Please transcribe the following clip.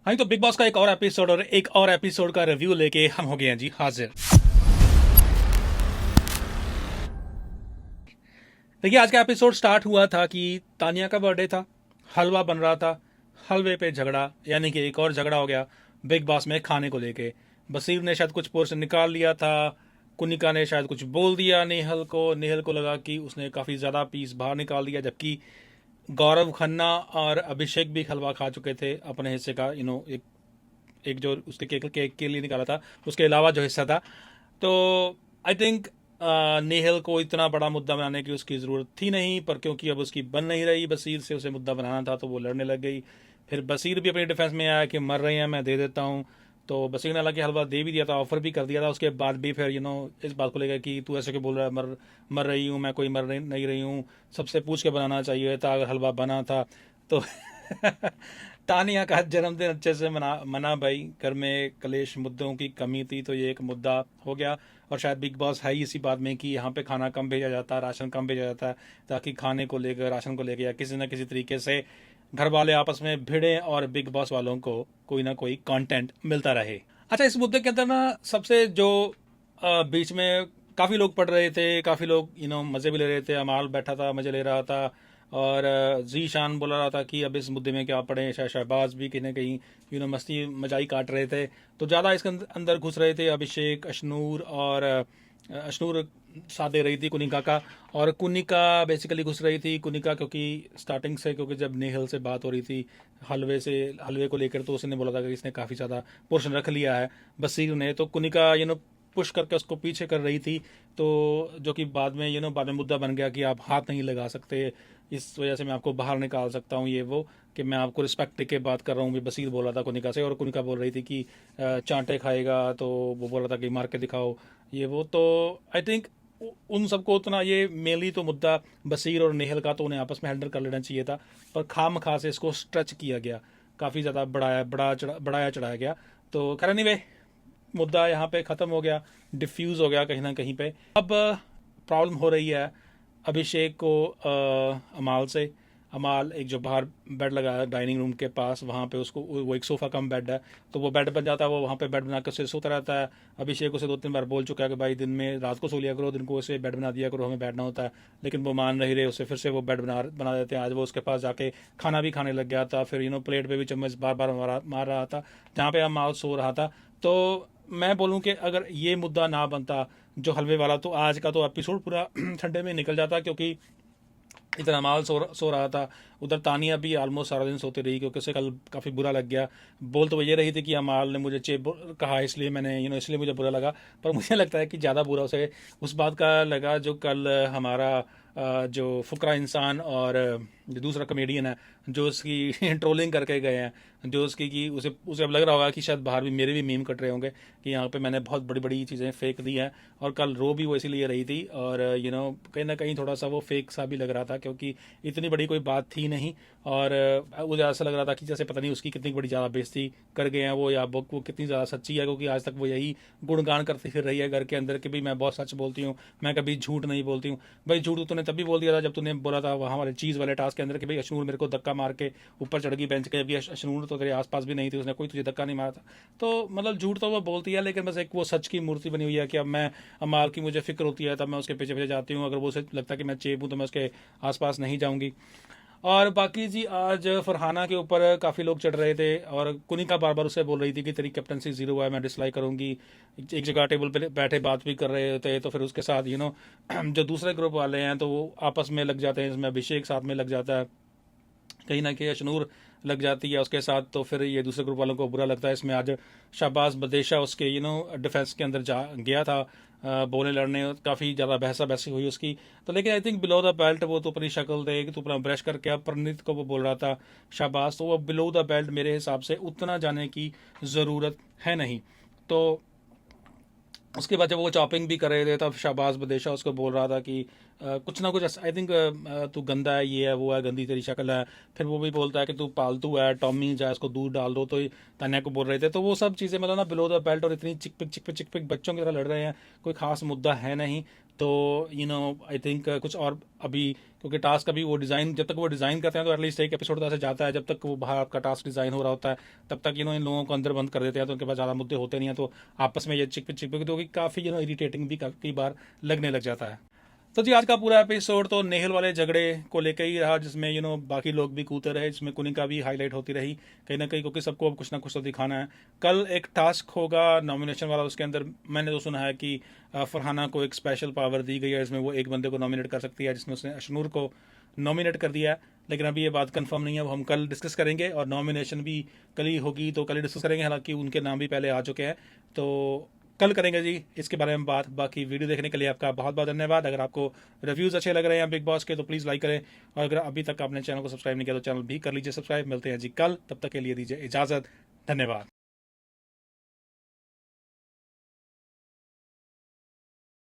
हाँ तो big boss का एक और एपिसोड और एक और एपिसोड का रिव्यू लेके हम हो गए हैं जी हाजिर। देखिए आज का एपिसोड स्टार्ट हुआ था कि तानिया का बर्थडे था, हलवा बन रहा था, हलवे पे झगड़ा, यानी कि एक और झगड़ा हो गया बिग बॉस में खाने को लेके। बसीर ने शायद कुछ पोर्शन निकाल लिया था, कुनिका ने शायद कुछ बोल दिया नेहल को लगा कि उसने काफ़ी ज़्यादा पीस बाहर निकाल दिया, जबकि गौरव खन्ना और अभिषेक भी हलवा खा चुके थे अपने हिस्से का। एक एक जो उसके केक के लिए निकाला था उसके अलावा जो हिस्सा था। तो आई थिंक नेहल को इतना बड़ा मुद्दा बनाने की उसकी ज़रूरत थी नहीं, पर क्योंकि अब उसकी बन नहीं रही बसीर से, उसे मुद्दा बनाना था तो वो लड़ने लग गई। फिर बसीर भी अपनी डिफेंस में आया कि मर रहे हैं मैं दे देता हूँ। तो बसीर ने हालांकि हलवा दे भी दिया था, ऑफर भी कर दिया था, उसके बाद भी फिर इस बात को लेकर कि तू ऐसे क्यों बोल रहा है, मर रही हूँ मैं, कोई नहीं रही हूँ, सबसे पूछ के बनाना चाहिए था अगर हलवा बना था तो तानिया का जन्मदिन अच्छे से मना भाई। घर में कलेश मुद्दों की कमी थी तो ये एक मुद्दा हो गया। और शायद बिग बॉस है ही इसी बात में कि यहाँ पे खाना कम भेजा जाता है, राशन कम भेजा जाता है, ताकि खाने को लेकर, राशन को लेकर या किसी न किसी तरीके से घर वाले आपस में भिड़े और बिग बॉस वालों को कोई ना कोई कंटेंट मिलता रहे। अच्छा, इस मुद्दे के अंदर ना सबसे जो बीच में काफ़ी लोग पढ़ रहे थे, काफ़ी लोग मज़े भी ले रहे थे। अमाल बैठा था मज़े ले रहा था, और जी शान बोला रहा था कि अब इस मुद्दे में क्या पढ़ें। शायद शहबाज भी कहीं ना कहीं मस्ती मजाई काट रहे थे। तो ज़्यादा इसके अंदर घुस रहे थे अभिषेक, अशनूर, और अशनूर साथ दे रही थी कुनिका का, और कुनिका बेसिकली घुस रही थी कुनिका क्योंकि स्टार्टिंग से, क्योंकि जब नेहल से बात हो रही थी हलवे को लेकर, तो उसने बोला था कि इसने काफ़ी ज़्यादा पोर्शन रख लिया है बसीर ने। तो कुनिका पुश करके उसको पीछे कर रही थी, तो जो कि बाद में मुद्दा बन गया कि आप हाथ नहीं लगा सकते, इस वजह से मैं आपको बाहर निकाल सकता हूँ, ये वो, कि मैं आपको रिस्पेक्ट देके बात कर रहा हूँ। भी बसीर बोल रहा था कुनिका से, और कुनिका बोल रही थी कि चांटे खाएगा, तो वो बोल रहा था कि मार के दिखाओ, ये वो। तो आई थिंक उन सबको उतना, ये मेनली तो मुद्दा बसीर और नेहल का, तो उन्हें आपस में हैंडल कर लेना चाहिए था, पर खाम खा से इसको स्ट्रेच किया गया, काफ़ी ज़्यादा बढ़ाया चढ़ाया गया। तो खैर एनीवे, मुद्दा यहाँ पे ख़त्म हो गया, डिफ्यूज़ हो गया कहीं ना कहीं पे। अब प्रॉब्लम हो रही है अभिषेक को अमाल से। अमाल एक जो बाहर बेड लगाया डाइनिंग रूम के पास, वहाँ पे उसको, वो एक सोफ़ा कम बेड है, तो वो बेड बन जाता है, वो वहाँ पे बेड बना कर उसे सोता रहता है। अभिषेक उसे 2-3 बार बोल चुका है कि भाई दिन में रात को सो लिया करो, दिन को उसे बेड बना दिया करो, हमें बैठना होता है, लेकिन वो मान नहीं रहे, उसे फिर से वो बेड बना देते हैं। आज वो उसके पास जाके खाना भी खाने लग गया था, फिर प्लेट पर भी चम्मच बार बार मार रहा था जहाँ पे अमाल सो रहा था। तो मैं बोलूँ कि अगर ये मुद्दा ना बनता जो हलवे वाला, तो आज का तो एपिसोड पूरा ठंडे में निकल जाता, क्योंकि इधर अमाल सो रहा था, उधर तानिया भी ऑलमोस्ट सारा दिन सोती रही, क्योंकि उसे कल काफ़ी बुरा लग गया। बोल तो वो ये रही थी कि अमाल ने मुझे चेप कहा इसलिए मैंने इसलिए मुझे बुरा लगा, पर मुझे लगता है कि ज़्यादा बुरा उसे उस बात का लगा जो कल हमारा जो फुकरा इंसान और जो दूसरा कमेडियन है जो उसकी ट्रोलिंग करके गए हैं, जो उसकी कि उसे उसे अब लग रहा होगा कि शायद बाहर भी मेरे भी मीम कट रहे होंगे कि यहाँ पे मैंने बहुत बड़ी बड़ी चीज़ें फेंक दी हैं। और कल रो भी वो इसीलिए रही थी, और कहीं ना कहीं थोड़ा सा वो फेक सा भी लग रहा था, क्योंकि इतनी बड़ी कोई बात थी नहीं। और मुझे ऐसा लग रहा था कि जैसे पता नहीं उसकी कितनी बड़ी ज़्यादा बेइज्जती कर गए हैं वो, या वो कितनी ज़्यादा सच्ची है, क्योंकि आज तक वो यही गुणगान करती फिर रही है घर के अंदर कि भाई मैं बहुत सच बोलती हूँ, मैं कभी झूठ नहीं बोलती हूँ। भाई झूठ तो तूने तभी बोल दिया था जब तूने बोला था वहाँ वाले चीज़ वाले टास्क के अंदर कि भाई अशनूर मेरे को धक्का मार के ऊपर चढ़ गई बेंच के, जबकि अशनूर तो तेरे आसपास भी नहीं थी, उसने कोई तुझे धक्का नहीं मारा था। तो मतलब झूठ तो वो बोलती है, लेकिन बस एक वो सच की मूर्ति बनी हुई है कि अब मैं अमाल की मुझे फिक्र होती है तब मैं उसके पीछे पीछे जाती हूँ, अगर वो उसे लगता है कि मैं चेप हूँ तो मैं उसके आसपास नहीं जाऊँगी। और बाकी जी आज फरहाना के ऊपर काफ़ी लोग चढ़ रहे थे, और कुनिका बार बार उसे बोल रही थी कि तेरी कैप्टनसी जीरो है, मैं डिसलाइक करूंगी। एक जगह टेबल पे बैठे बात भी कर रहे थे, तो फिर उसके साथ जो दूसरे ग्रुप वाले हैं तो वो आपस में लग जाते हैं, इसमें अभिषेक साथ में लग जाता है, कहीं ना कहीं अशनूर लग जाती है उसके साथ, तो फिर ये दूसरे ग्रुप वालों को बुरा लगता है। इसमें आज शाहबाज बदेशा उसके डिफेंस के अंदर जा गया था, बोलने लड़ने, काफ़ी ज़्यादा बहसा बहसी हुई उसकी। तो लेकिन I think below the belt वो तो अपनी शक्ल दे कि तू अपना ब्रश करके, अब परनीत को वो बोल रहा था शाहबाज, तो वो बिलो द बेल्ट मेरे हिसाब से उतना जाने की ज़रूरत है नहीं। तो उसके बाद जब वो चॉपिंग भी कर रहे थे तब शाहबाज बदेशा उसको बोल रहा था कि कुछ ना कुछ आई थिंक तू गंदा है, ये है, वो है, गंदी तेरी शक्ल है। फिर वो भी बोलता है कि तू पालतू है, टॉमी जा इसको दूध डाल दो, तो तान्या को बोल रहे थे। तो वो सब चीज़ें मतलब ना बिलो द बेल्ट और इतनी चिक पिक बच्चों की तरह लड़ रहे हैं, कोई खास मुद्दा है नहीं। तो आई थिंक कुछ और अभी, क्योंकि टास्क अभी वो डिज़ाइन, जब तक वो डिज़ाइन करते हैं तो एटलीस्ट एक एपिसोड तो ऐसे जाता है, जब तक वो बाहर आपका टास्क डिज़ाइन हो रहा होता है तब तक इन लोगों को अंदर बंद कर देते हैं, तो उनके पास ज़्यादा मुद्दे होते नहीं हैं, तो आपस में ये चिक पिक तो काफ़ी इरिटेटिंग भी कई बार लगने लग जाता है। तो जी आज का पूरा एपिसोड तो नेहल वाले झगड़े को लेकर ही रहा, जिसमें बाकी लोग भी कूदते रहे, जिसमें कुनिका भी हाईलाइट होती रही कहीं ना कहीं, क्योंकि सबको अब कुछ ना कुछ तो दिखाना है। कल एक टास्क होगा नॉमिनेशन वाला, उसके अंदर मैंने तो सुना है कि फरहाना को एक स्पेशल पावर दी गई है, जिसमें वो एक बंदे को नॉमिनेट कर सकती है, जिसमें उसने अशनूर को नॉमिनेट कर दिया है। लेकिन अभी ये बात कंफर्म नहीं है, वो हम कल डिस्कस करेंगे, और नॉमिनेशन भी कल ही होगी तो कल ही डिस्कस करेंगे। हालांकि उनके नाम भी पहले आ चुके हैं, तो कल करेंगे जी इसके बारे में बात। बाकी वीडियो देखने के लिए आपका बहुत बहुत धन्यवाद। अगर आपको रिव्यूज़ अच्छे लग रहे हैं बिग बॉस के तो प्लीज़ लाइक करें, और अगर अभी तक आपने चैनल को सब्सक्राइब नहीं किया तो चैनल भी कर लीजिए सब्सक्राइब। मिलते हैं जी कल, तब तक के लिए दीजिए इजाज़त। धन्यवाद।